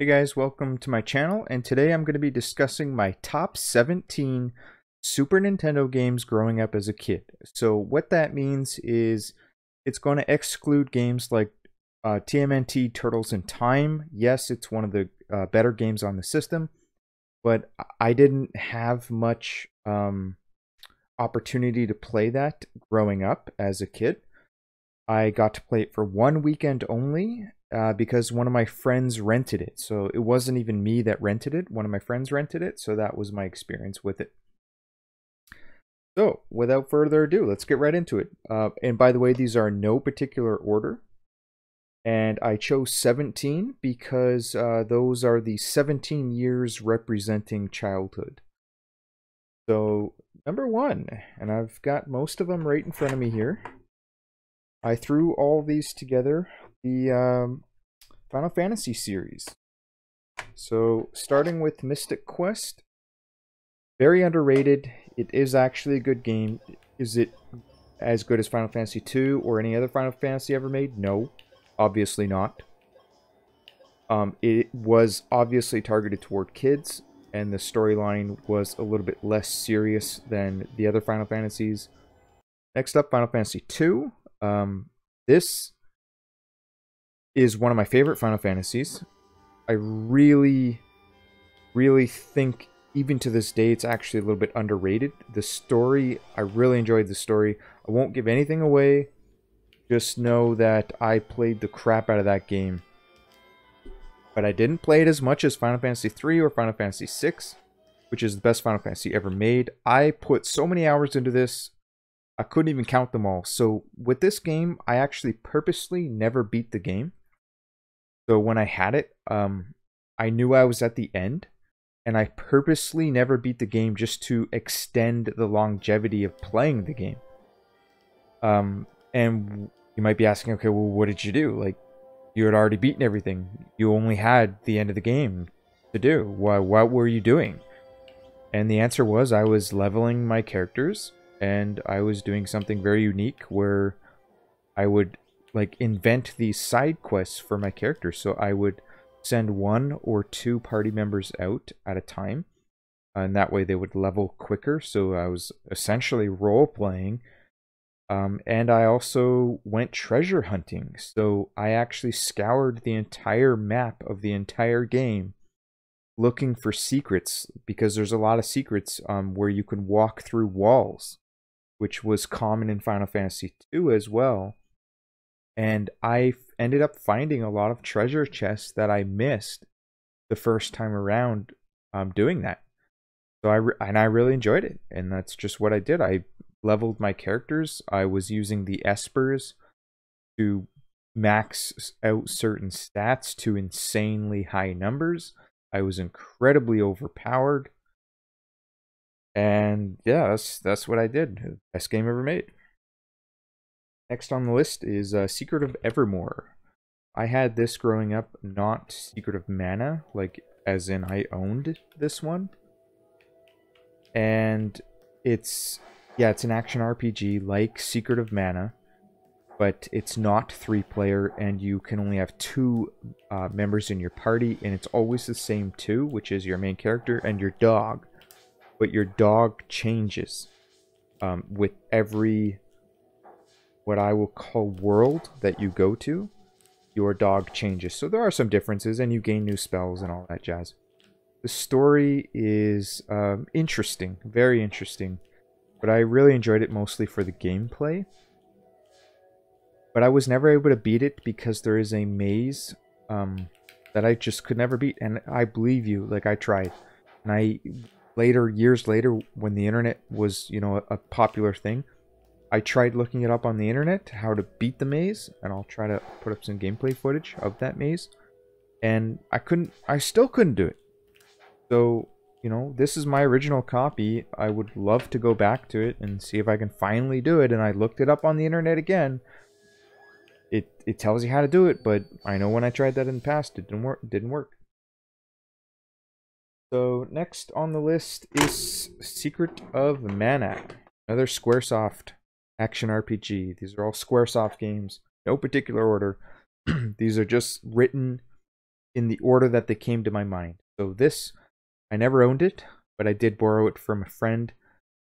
Hey guys, welcome to my channel, and today I'm going to be discussing my top 17 Super Nintendo games growing up as a kid. So what that means is it's going to exclude games like TMNT Turtles in Time. Yes, it's one of the better games on the system, but I didn't have much opportunity to play that growing up as a kid. I got to play it for one weekend only, because one of my friends rented it. So it wasn't even me that rented it. One of my friends rented it. So that was my experience with it. So without further ado, let's get right into it. And by the way, these are no particular order. And I chose 17 because those are the 17 years representing childhood. So number one, and I've got most of them right in front of me here. I threw all these together. The Final Fantasy series. So starting with Mystic Quest, very underrated. It is actually a good game. Is it as good as Final Fantasy II or any other Final Fantasy ever made? No, obviously not. It was obviously targeted toward kids, and the storyline was a little bit less serious than the other Final Fantasies. Next up, Final Fantasy II. This is one of my favorite Final Fantasies. I really think, even to this day, it's actually a little bit underrated. The story, I really enjoyed the story. I won't give anything away. Just know that I played the crap out of that game. But I didn't play it as much as Final Fantasy III or Final Fantasy VI, which is the best Final Fantasy ever made. I put so many hours into this, I couldn't even count them all. So with this game, I actually purposely never beat the game. So when I had it, I knew I was at the end, and I purposely never beat the game just to extend the longevity of playing the game. And you might be asking, okay, well, what did you do? Like, you had already beaten everything. You only had the end of the game to do. What were you doing? And the answer was I was leveling my characters, and I was doing something very unique where I would like invent these side quests for my characters. So I would send one or two party members out at a time, and that way they would level quicker. So I was essentially role playing. And I also went treasure hunting. So I actually scoured the entire map of the entire game looking for secrets, because there's a lot of secrets where you can walk through walls, which was common in Final Fantasy II as well. And I ended up finding a lot of treasure chests that I missed the first time around doing that. So I really enjoyed it, and that's just what I did. I leveled my characters. I was using the espers to max out certain stats to insanely high numbers. I was incredibly overpowered. And yeah, that's what I did. Best game ever made. Next on the list is Secret of Evermore. I had this growing up, not Secret of Mana, like as in I owned this one. And it's an action RPG like Secret of Mana, but it's not 3-player, and you can only have 2 members in your party, and it's always the same 2, which is your main character and your dog. But your dog changes with every, what I will call, world that you go to. Your dog changes. So there are some differences, and you gain new spells and all that jazz. The story is interesting, very interesting, but I really enjoyed it mostly for the gameplay. But I was never able to beat it because there is a maze that I just could never beat. And I believe you, like, I tried. And years later, when the internet was, a popular thing, I tried looking it up on the internet, how to beat the maze, and I'll try to put up some gameplay footage of that maze. And I still couldn't do it. So, this is my original copy. I would love to go back to it and see if I can finally do it. And I looked it up on the internet again. It tells you how to do it, but I know when I tried that in the past, it didn't work. So next on the list is Secret of Mana, another Squaresoft action RPG. These are all Squaresoft games, no particular order. These are just written in the order that they came to my mind. So this, I never owned it, but I did borrow it from a friend.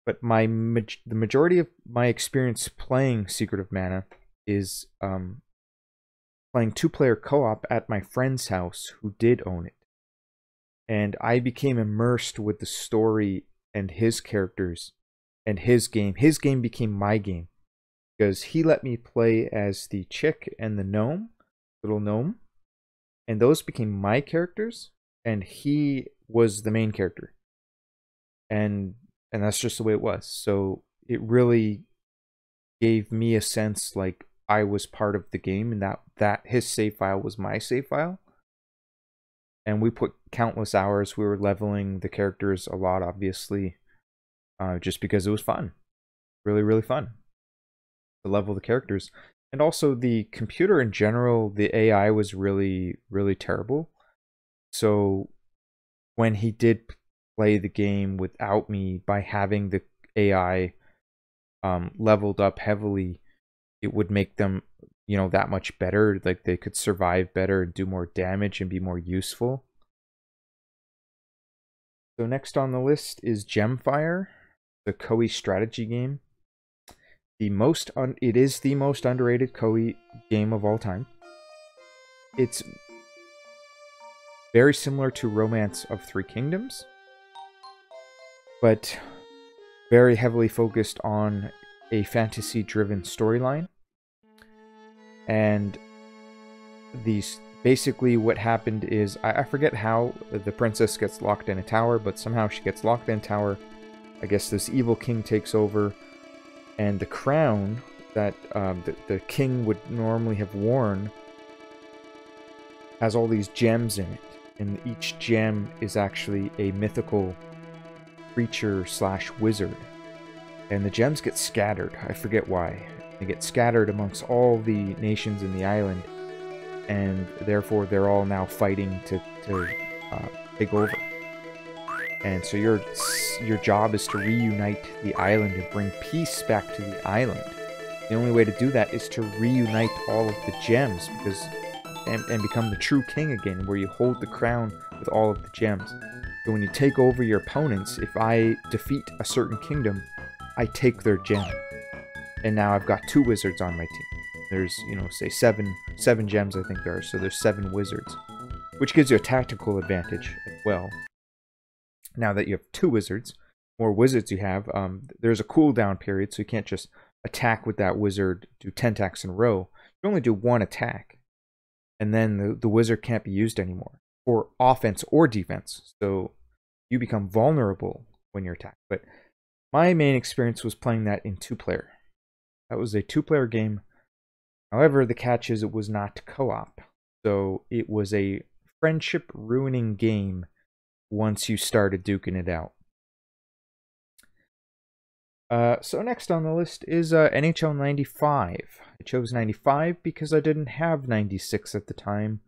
But the majority of my experience playing Secret of Mana is playing 2-player co-op at my friend's house who did own it. And I became immersed with the story and his characters and his game. His game became my game because he let me play as the chick and the gnome, little gnome. And those became my characters, and he was the main character. And that's just the way it was. So it really gave me a sense like I was part of the game, and that his save file was my save file. And we put countless hours. We were leveling the characters a lot, obviously, just because it was fun. Really, really fun to level the characters. And also the computer in general, the AI was really, really terrible. So when he did play the game without me, by having the AI leveled up heavily, it would make them, you know, that much better. Like they could survive better and do more damage and be more useful. So next on the list is Gemfire, the Koei strategy game. It is the most underrated Koei game of all time. It's very similar to Romance of Three Kingdoms, but very heavily focused on a fantasy-driven storyline. And basically what happened is, I forget how the princess gets locked in a tower, but somehow she gets locked in a tower. I guess this evil king takes over, and the crown that the king would normally have worn has all these gems in it. And each gem is actually a mythical creature / wizard. And the gems get scattered. I forget why. They get scattered amongst all the nations in the island. And therefore they're all now fighting to take over. And so your job is to reunite the island and bring peace back to the island. The only way to do that is to reunite all of the gems, and become the true king again, where you hold the crown with all of the gems. So when you take over your opponents, if I defeat a certain kingdom, I take their gem. And now I've got 2 wizards on my team. There's, you know, say 7 gems I think there are, so there's 7 wizards. Which gives you a tactical advantage as well. Now that you have 2 wizards, more wizards you have, there's a cooldown period, so you can't just attack with that wizard, do 10 attacks in a row. You only do 1 attack. And then the wizard can't be used anymore for offense or defense. So you become vulnerable when you're attacked. But my main experience was playing that in 2-player. That was a 2-player game. However, the catch is it was not co-op. So it was a friendship-ruining game once you started duking it out. So next on the list is NHL 95. I chose 95 because I didn't have 96 at the time.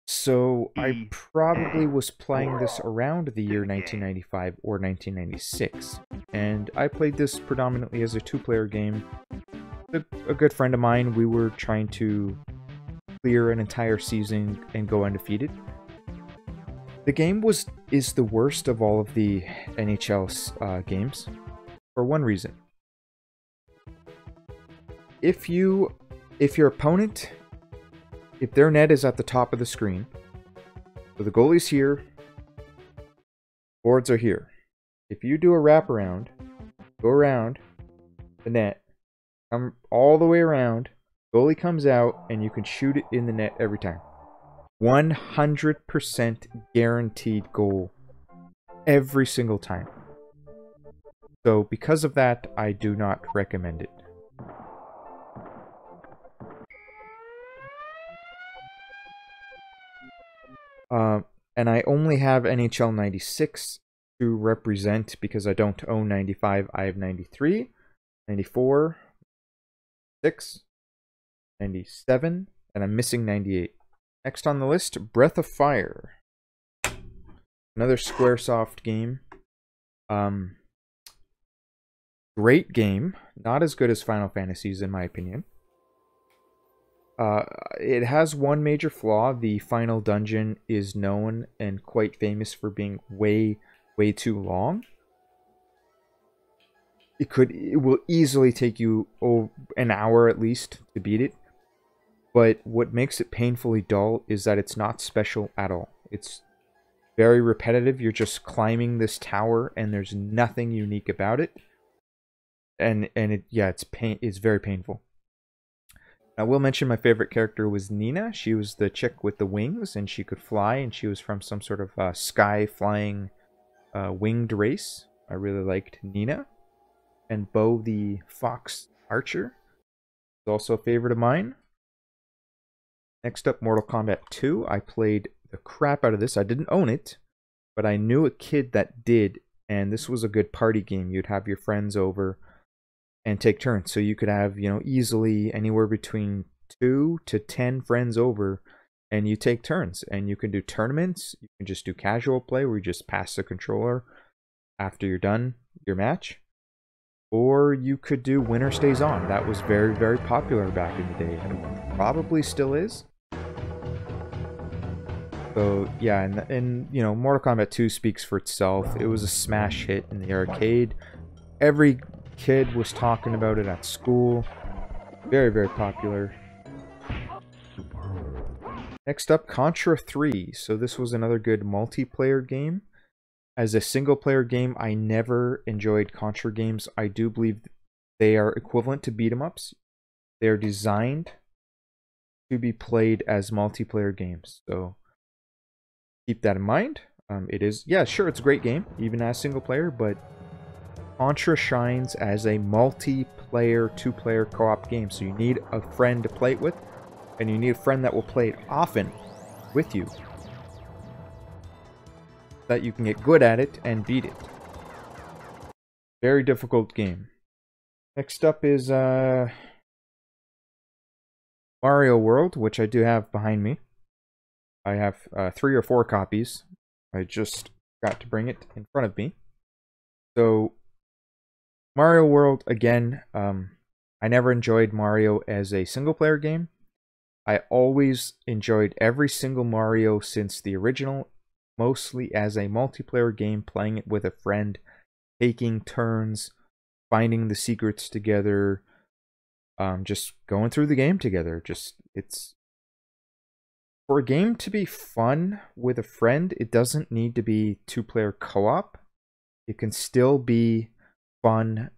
So I probably was playing this around the year 1995 or 1996. And I played this predominantly as a 2-player game. A good friend of mine, we were trying to clear an entire season and go undefeated. The game is the worst of all of the NHL games for one reason. If your opponent, if their net is at the top of the screen, so the goalie's here, boards are here. If you do a wraparound, go around the net, come all the way around, goalie comes out, and you can shoot it in the net every time. 100% guaranteed goal every single time. So because of that, I do not recommend it. And I only have NHL 96 to represent because I don't own 95. I have 93, 94, 6, 97, and I'm missing 98. Next on the list, Breath of Fire. Another Squaresoft game. Great game. Not as good as Final Fantasies in my opinion. It has one major flaw. The final dungeon is known and quite famous for being way, way too long. It will easily take you an hour at least to beat it. But what makes it painfully dull is that it's not special at all. It's very repetitive. You're just climbing this tower and there's nothing unique about it. And it's very painful. I will mention my favorite character was Nina. She was the chick with the wings and she could fly, and she was from some sort of sky flying winged race. I really liked Nina. And Bo the Fox Archer is also a favorite of mine. Next up, Mortal Kombat II. I played the crap out of this. I didn't own it, but I knew a kid that did, and this was a good party game. You'd have your friends over and take turns. So you could have, easily anywhere between 2 to 10 friends over, and you take turns. And you can do tournaments. You can just do casual play where you just pass the controller after you're done your match. Or you could do winner stays on. That was very, very popular back in the day. And probably still is. So, yeah, and Mortal Kombat 2 speaks for itself. It was a smash hit in the arcade. Every kid was talking about it at school. Very, very popular. Next up, Contra III. So this was another good multiplayer game. As a single-player game, I never enjoyed Contra games. I do believe they are equivalent to beat-em-ups. They are designed to be played as multiplayer games. So keep that in mind. It's a great game, even as single-player, but Contra shines as a multiplayer, two-player co-op game. So you need a friend to play it with, and you need a friend that will play it often with you, that you can get good at it and beat it. Very difficult game. Next up is Mario World, which I do have behind me. I have 3 or 4 copies. I just got to bring it in front of me. So Mario World, again, I never enjoyed Mario as a single-player game. I always enjoyed every single Mario since the original, mostly as a multiplayer game, playing it with a friend, taking turns, finding the secrets together, just going through the game together. It's for a game to be fun with a friend, it doesn't need to be 2-player co-op. It can still be fun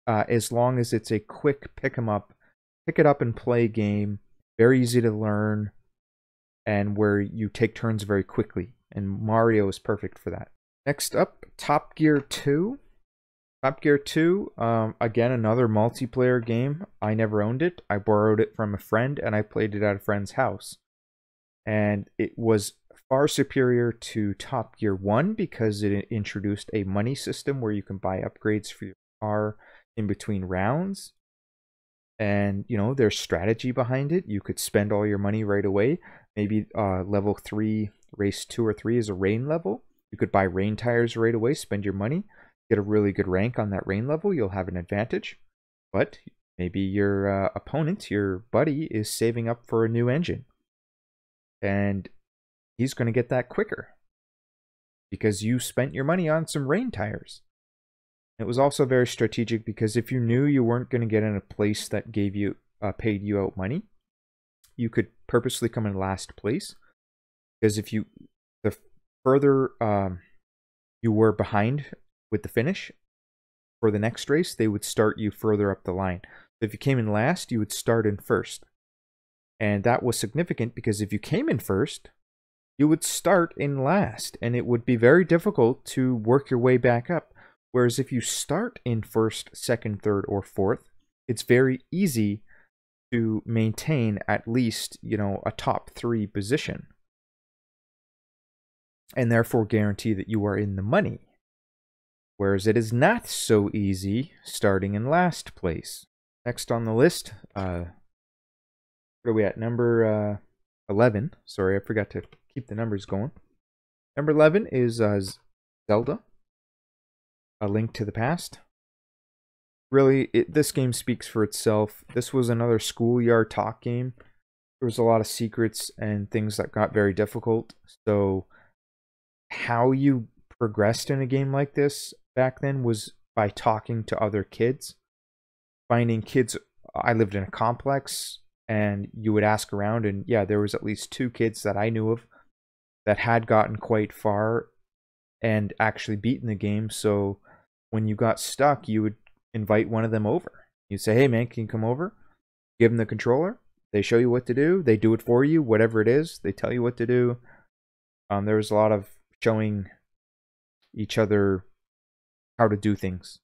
as long as it's a quick pick it up and play game, very easy to learn, and where you take turns very quickly. And Mario is perfect for that. Next up, Top Gear 2. Top Gear 2, again, another multiplayer game. I never owned it. I borrowed it from a friend, and I played it at a friend's house. And it was far superior to Top Gear 1 because it introduced a money system where you can buy upgrades for your car in between rounds. And, there's strategy behind it. You could spend all your money right away. Maybe level 3, race 2 or 3 is a rain level. You could buy rain tires right away, spend your money, get a really good rank on that rain level. You'll have an advantage. But maybe your opponent, your buddy, is saving up for a new engine. And he's going to get that quicker because you spent your money on some rain tires. It was also very strategic because if you knew you weren't going to get in a place that gave you paid you out money, you could purposely come in last place. Because the further you were behind with the finish for the next race, they would start you further up the line. So if you came in last, you would start in first. And that was significant because if you came in first, you would start in last. And it would be very difficult to work your way back up. Whereas if you start in first, second, third, or fourth, it's very easy to maintain at least, a top 3 position. And therefore guarantee that you are in the money. Whereas it is not so easy starting in last place. Next on the list, where are we at? Number 11. Sorry, I forgot to keep the numbers going. Number 11 is Zelda, A Link to the Past. Really, this game speaks for itself. This was another schoolyard talk game. there was a lot of secrets and things that got very difficult. So how you progressed in a game like this back then was by talking to other kids, finding kids. I lived in a complex, and you would ask around, and yeah, there was at least 2 kids that I knew of that had gotten quite far and actually beaten the game. So when you got stuck, you would invite one of them over. You'd say, hey man, can you come over? Give them the controller. They show you what to do. They do it for you, whatever it is. They tell you what to do. There was a lot of showing each other how to do things.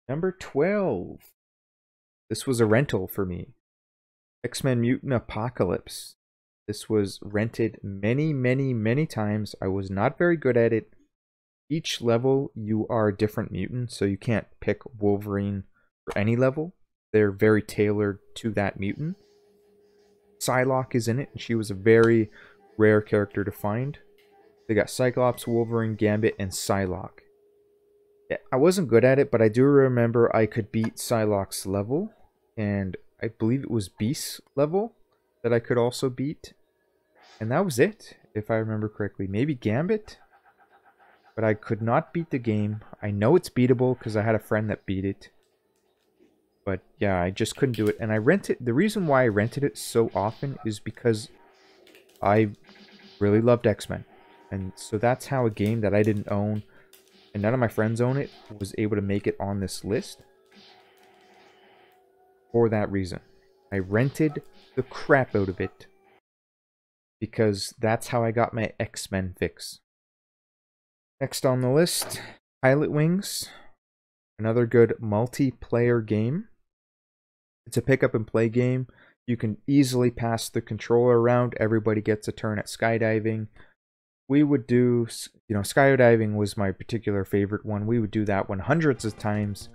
Number 12. This was a rental for me. X-Men Mutant Apocalypse. This was rented many, many, many times. I was not very good at it. Each level, you are a different mutant, so you can't pick Wolverine for any level. They're very tailored to that mutant. Psylocke is in it, and she was a very rare character to find. They got Cyclops, Wolverine, Gambit, and Psylocke. I wasn't good at it, but I do remember I could beat Psylocke's level, and I believe it was Beast's level that I could also beat. And that was it, if I remember correctly. Maybe Gambit? But I could not beat the game. I know it's beatable because I had a friend that beat it. But yeah, I just couldn't do it. And I rented. The reason why I rented it so often is because I really loved X-Men. And so that's how a game that I didn't own, and none of my friends own it, was able to make it on this list. For that reason. I rented the crap out of it, because that's how I got my X-Men fix. Next on the list, Pilotwings. Another good multiplayer game. It's a pick up and play game. You can easily pass the controller around. Everybody gets a turn at skydiving. We would do, skydiving was my particular favorite one. We would do that one hundreds of times.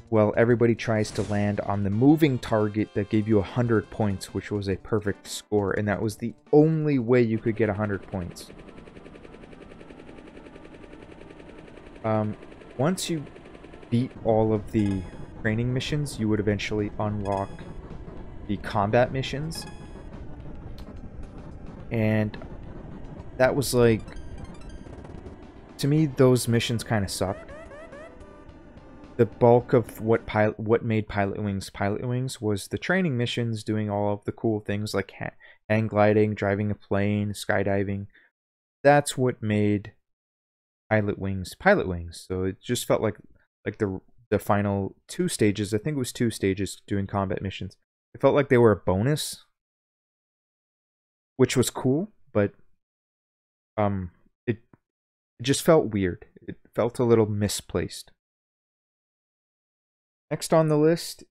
Well, everybody tries to land on the moving target that gave you 100 points, which was a perfect score, and that was the only way you could get 100 points. Once you beat all of the training missions, you would eventually unlock the combat missions. And that was like, to me, those missions kind of sucked. The bulk of what made Pilotwings was the training missions, doing all of the cool things like hang gliding, driving a plane, skydiving. That's what made Pilotwings. So it just felt like the final 2 stages. I think it was 2 stages doing combat missions. It felt like they were a bonus, which was cool, but it just felt weird. It felt a little misplaced. Next on the list,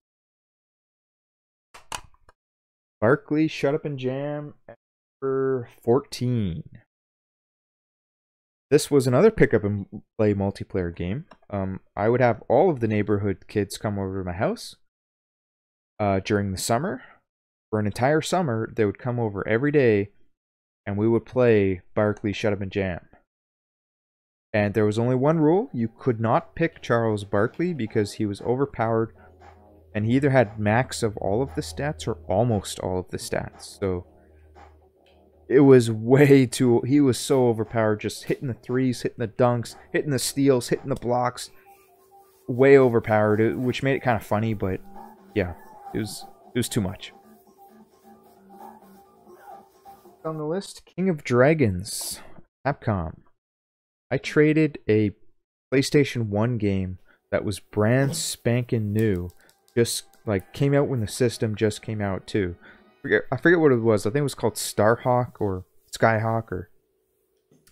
Barkley, Shut Up and Jam, number 14. This was another pick up and play multiplayer game. I would have all of the neighborhood kids come over to my house during the summer. For an entire summer, they would come over every day, and we would play Barkley, Shut Up and Jam. And there was only one rule. You could not pick Charles Barkley because he was overpowered, and he either had max of all of the stats or almost all of the stats. So it was way too... He was so overpowered, just hitting the threes, hitting the dunks, hitting the steals, hitting the blocks. Way overpowered, which made it kind of funny, but yeah, it was too much. On the list, King of Dragons, Capcom. I traded a PlayStation 1 game that was brand spanking new, just like came out when the system just came out too. I forget what it was. I think it was called Starhawk or Skyhawk or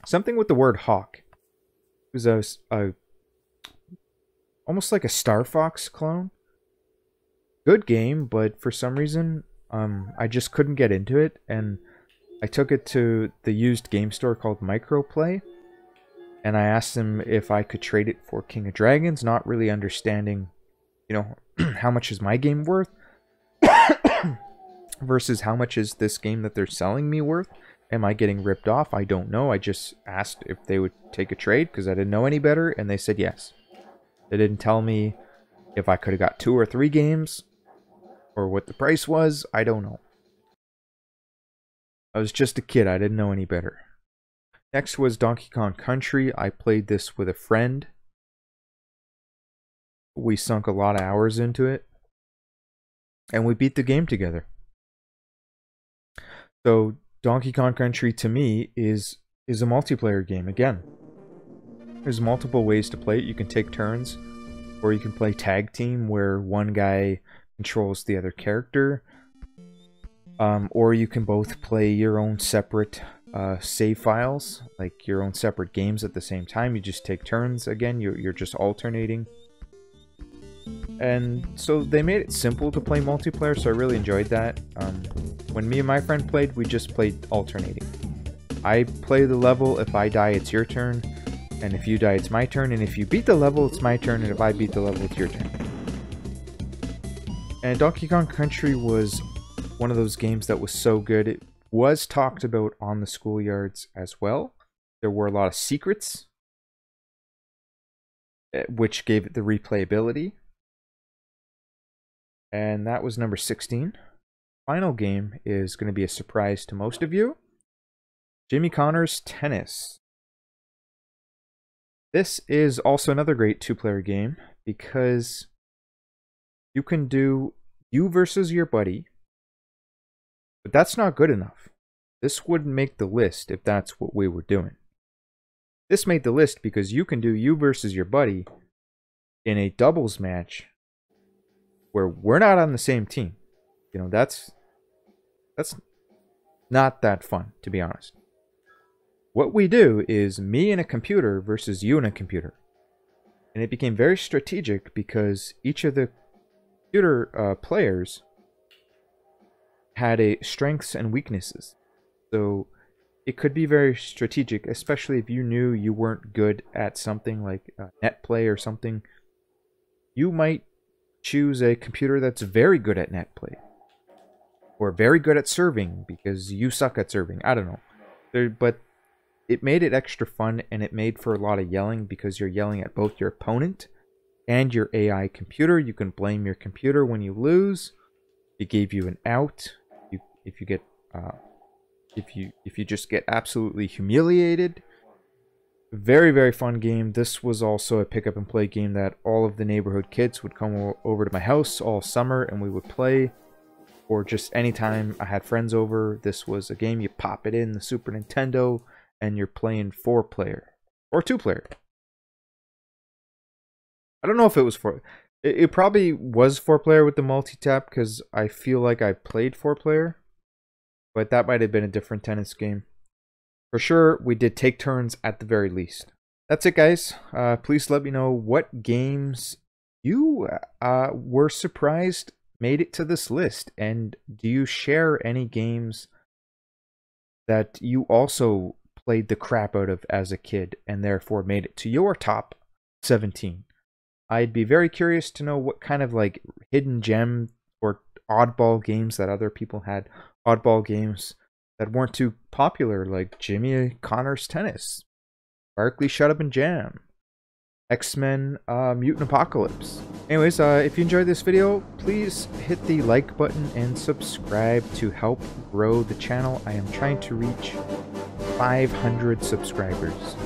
something with the word hawk. It was a almost like a Star Fox clone. Good game, but for some reason I just couldn't get into it, and I took it to the used game store called Microplay. And I asked them if I could trade it for King of Dragons, not really understanding, how much is my game worth versus how much is this game that they're selling me worth. Am I getting ripped off? I don't know. I just asked if they would take a trade because I didn't know any better, and they said yes. They didn't tell me if I could have got 2 or 3 games. Or what the price was, I don't know. I was just a kid, I didn't know any better. Next was Donkey Kong Country. I played this with a friend. We sunk a lot of hours into it. And we beat the game together. So Donkey Kong Country to me is a multiplayer game again. There's multiple ways to play it. You can take turns, or you can play tag team where one guy controls the other character. Or you can both play your own separate save files, like your own separate games at the same time. You just take turns. Again, you're just alternating. And so they made it simple to play multiplayer, so I really enjoyed that. When me and my friend played, we just played alternating. I play the level. If I die, it's your turn. And if you die, it's my turn. And if you beat the level, it's my turn. And if I beat the level, it's your turn. And Donkey Kong Country was one of those games that was so good. It was talked about on the schoolyards as well. There were a lot of secrets, which gave it the replayability. And that was number 16. Final game is going to be a surprise to most of you. Jimmy Connor's Tennis. This is also another great two-player game because you can do you versus your buddy, but that's not good enough. This wouldn't make the list if that's what we were doing. This made the list because you can do you versus your buddy in a doubles match where we're not on the same team. You know, that's not that fun, to be honest. What we do is me and a computer versus you and a computer. And it became very strategic because each of the computer players had a strengths and weaknesses. So it could be very strategic, especially if you knew you weren't good at something like net play or something. You might choose a computer that's very good at net play. Or very good at serving because you suck at serving. I don't know. But it made it extra fun, and it made for a lot of yelling because you're yelling at both your opponent and your AI computer. You can blame your computer when you lose. It gave you an out if you just get absolutely humiliated. Very, very fun game. This was also a pick up and play game that all of the neighborhood kids would come over to my house all summer and we would play. Or just anytime I had friends over, this was a game you pop it in the Super Nintendo and you're playing 4-player or 2-player. I don't know if it was 4. It probably was 4-player with the multi-tap because I feel like I played 4-player. But that might have been a different tennis game. For sure, we did take turns at the very least. That's it, guys. Please let me know what games you were surprised made it to this list. And do you share any games that you also played the crap out of as a kid and therefore made it to your top 17? I'd be very curious to know what kind of like hidden gem or oddball games that other people had. Oddball games that weren't too popular, like Jimmy Connor's Tennis, Barkley Shut Up and Jam, X-Men Mutant Apocalypse. Anyways, if you enjoyed this video, please hit the like button and subscribe to help grow the channel. I am trying to reach 500 subscribers.